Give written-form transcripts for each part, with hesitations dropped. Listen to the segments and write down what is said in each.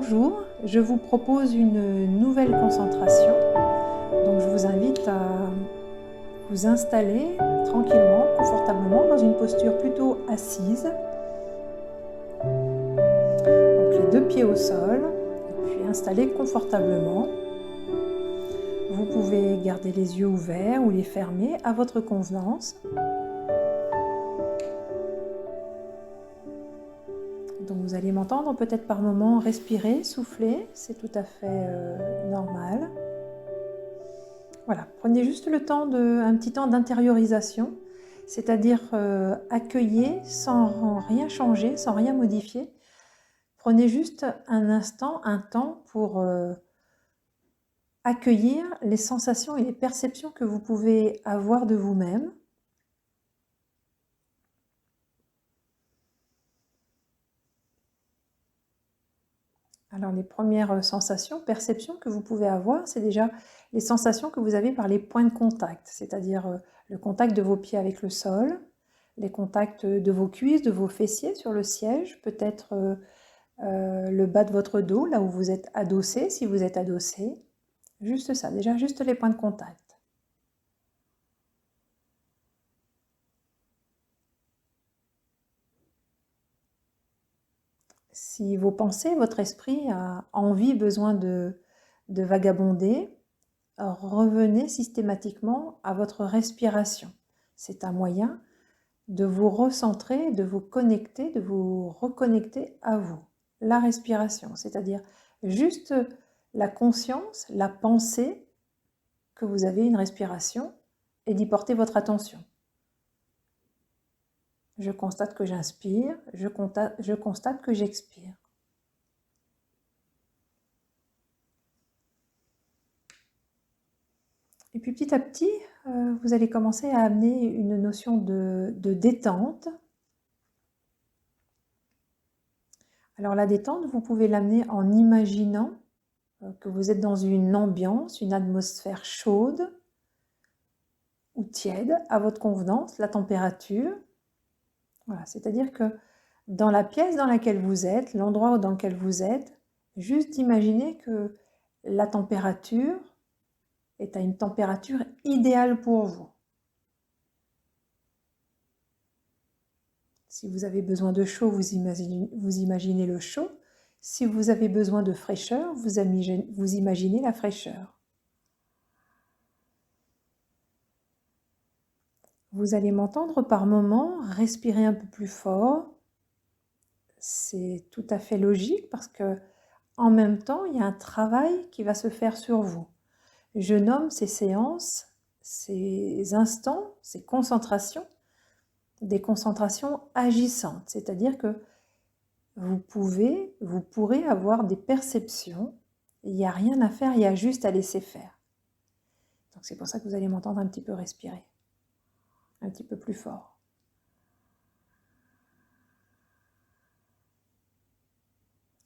Bonjour, je vous propose une nouvelle concentration. Donc je vous invite à vous installer tranquillement, confortablement dans une posture plutôt assise. Donc les deux pieds au sol, et puis installés confortablement. Vous pouvez garder les yeux ouverts ou les fermer à votre convenance. Donc vous allez m'entendre peut-être par moments respirer, souffler, c'est tout à fait normal. Voilà, prenez juste le temps un petit temps d'intériorisation, c'est-à-dire accueillez sans rien changer, sans rien modifier. Prenez juste un instant, un temps pour accueillir les sensations et les perceptions que vous pouvez avoir de vous-même. Alors les premières sensations, perceptions que vous pouvez avoir, c'est déjà les sensations que vous avez par les points de contact, c'est-à-dire le contact de vos pieds avec le sol, les contacts de vos cuisses, de vos fessiers sur le siège, peut-être le bas de votre dos, là où vous êtes adossé, si vous êtes adossé. Juste ça, déjà juste les points de contact. Si vos pensées, votre esprit a envie, besoin de vagabonder, revenez systématiquement à votre respiration. C'est un moyen de vous recentrer, de vous connecter, de vous reconnecter à vous. La respiration, c'est-à-dire juste la conscience, la pensée que vous avez une respiration et d'y porter votre attention. Je constate que j'inspire, je constate que j'expire. Et puis petit à petit, vous allez commencer à amener une notion de détente. Alors la détente, vous pouvez l'amener en imaginant que vous êtes dans une ambiance, une atmosphère chaude ou tiède, à votre convenance, la température. Voilà, c'est-à-dire que dans la pièce dans laquelle vous êtes, l'endroit dans lequel vous êtes, juste imaginer que la température est à une température idéale pour vous. Si vous avez besoin de chaud, vous imaginez le chaud. Si vous avez besoin de fraîcheur, vous imaginez la fraîcheur. Vous allez m'entendre par moments respirer un peu plus fort. C'est tout à fait logique parce que en même temps, il y a un travail qui va se faire sur vous. Je nomme ces séances, ces instants, ces concentrations, des concentrations agissantes, c'est-à-dire que vous pourrez avoir des perceptions, il n'y a rien à faire, il y a juste à laisser faire. Donc c'est pour ça que vous allez m'entendre un petit peu respirer, un petit peu plus fort.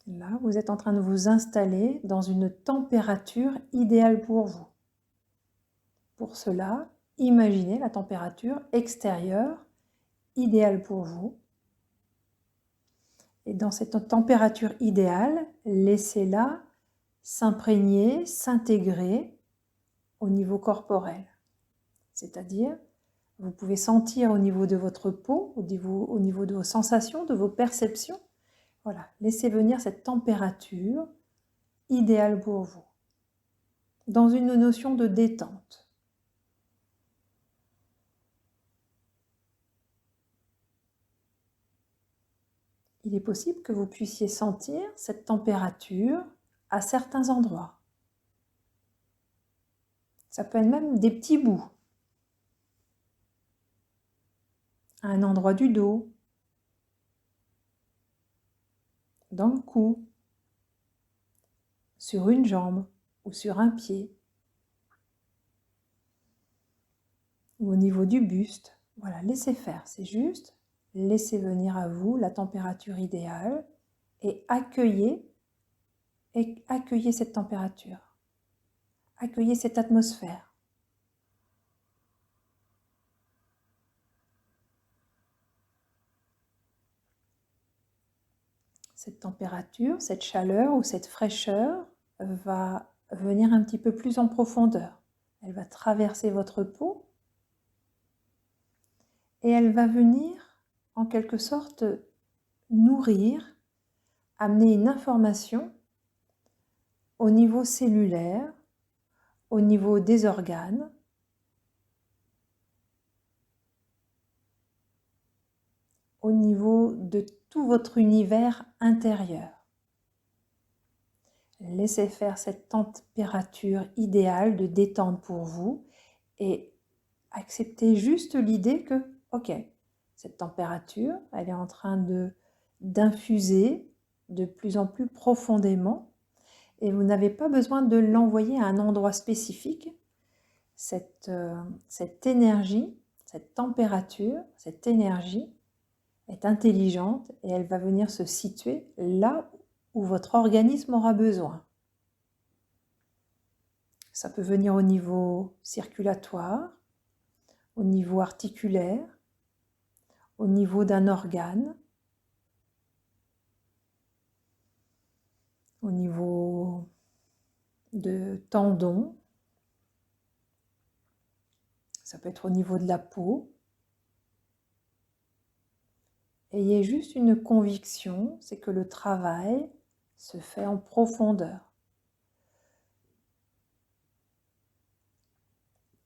Là, vous êtes en train de vous installer dans une température idéale pour vous. Pour cela, imaginez la température extérieure idéale pour vous. Et dans cette température idéale, laissez-la s'imprégner, s'intégrer au niveau corporel. C'est-à-dire, vous pouvez sentir au niveau de votre peau, au niveau de vos sensations, de vos perceptions. Voilà, laissez venir cette température idéale pour vous, dans une notion de détente. Il est possible que vous puissiez sentir cette température à certains endroits. Ça peut être même des petits bouts. À un endroit du dos, dans le cou, sur une jambe ou sur un pied, ou au niveau du buste. Voilà, laissez faire, c'est juste laissez venir à vous la température idéale et accueillez cette température. Accueillez cette atmosphère. cette température, cette chaleur ou cette fraîcheur va venir un petit peu plus en profondeur. Elle va traverser votre peau et elle va venir en quelque sorte nourrir, amener une information au niveau cellulaire, au niveau des organes, au niveau de tout votre univers intérieur. Laissez faire cette température idéale de détente pour vous et acceptez juste l'idée que, ok, cette température, elle est en train d'infuser de plus en plus profondément et vous n'avez pas besoin de l'envoyer à un endroit spécifique. Cette énergie, cette température, cette énergie est intelligente et elle va venir se situer là où votre organisme aura besoin. Ça peut venir au niveau circulatoire, au niveau articulaire, au niveau d'un organe, au niveau de tendons, ça peut être au niveau de la peau. Ayez juste une conviction, c'est que le travail se fait en profondeur.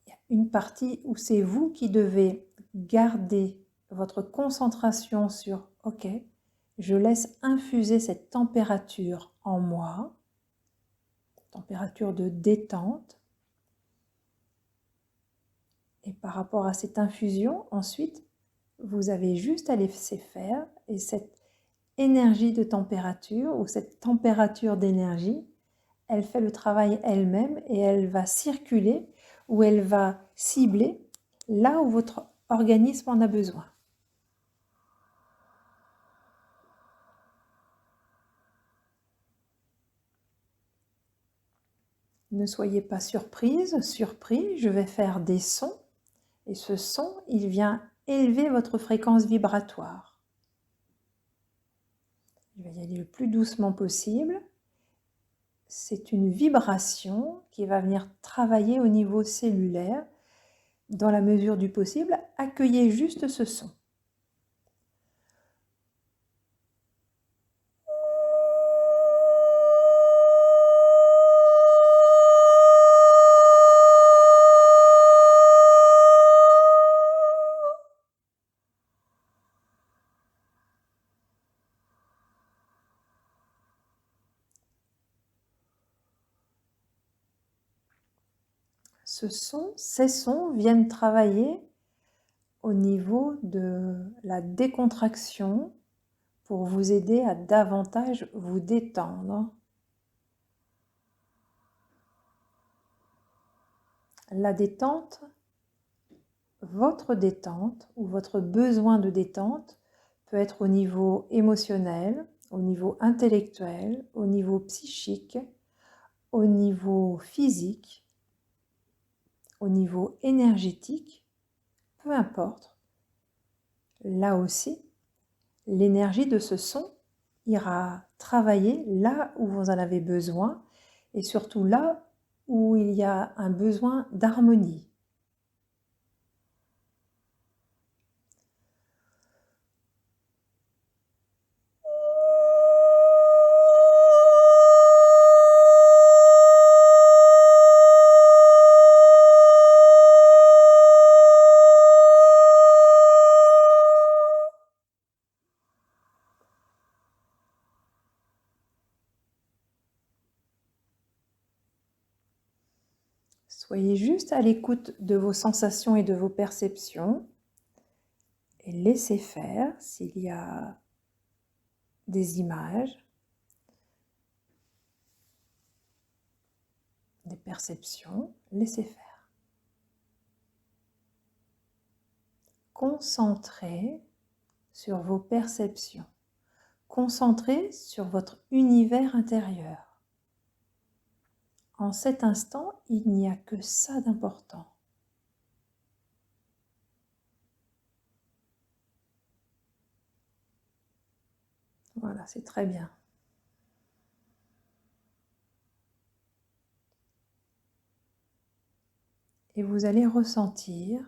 Il y a une partie où c'est vous qui devez garder votre concentration sur « Ok, je laisse infuser cette température en moi, température de détente. » Et par rapport à cette infusion, ensuite, vous avez juste à laisser faire et cette énergie de température ou cette température d'énergie, elle fait le travail elle-même et elle va circuler ou elle va cibler là où votre organisme en a besoin. Ne soyez pas surpris, je vais faire des sons et ce son, il vient élever votre fréquence vibratoire. Je vais y aller le plus doucement possible. C'est une vibration qui va venir travailler au niveau cellulaire. Dans la mesure du possible, accueillez juste ce son. Ces sons viennent travailler au niveau de la décontraction pour vous aider à davantage vous détendre. La détente, votre détente ou votre besoin de détente peut être au niveau émotionnel, au niveau intellectuel, au niveau psychique, au niveau physique, au niveau énergétique, peu importe. Là aussi, l'énergie de ce son ira travailler là où vous en avez besoin et surtout là où il y a un besoin d'harmonie. Soyez juste à l'écoute de vos sensations et de vos perceptions et laissez faire s'il y a des images, des perceptions, laissez faire. Concentrez sur vos perceptions, concentrez sur votre univers intérieur. En cet instant, il n'y a que ça d'important. Voilà, c'est très bien. Et vous allez ressentir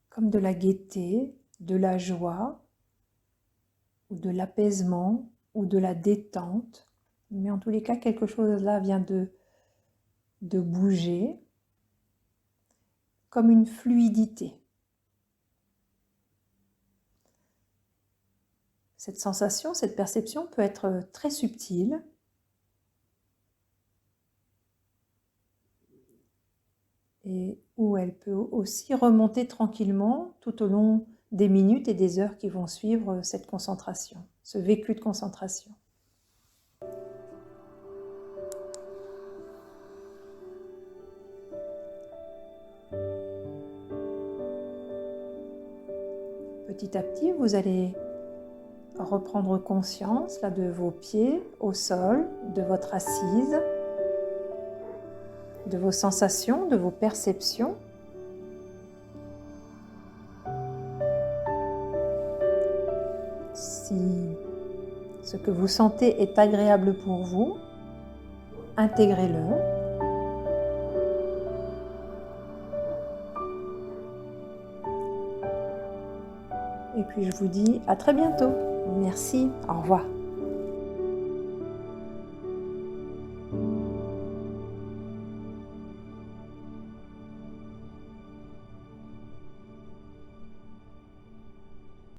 comme de la gaieté, de la joie, ou de l'apaisement, ou de la détente. Mais en tous les cas, quelque chose là vient de bouger, comme une fluidité. Cette sensation, cette perception peut être très subtile. Et où elle peut aussi remonter tranquillement tout au long des minutes et des heures qui vont suivre cette concentration, ce vécu de concentration. Petit à petit, vous allez reprendre conscience là, de vos pieds au sol, de votre assise, de vos sensations, de vos perceptions. Si ce que vous sentez est agréable pour vous, intégrez-le. Et puis je vous dis à très bientôt. Merci, au revoir.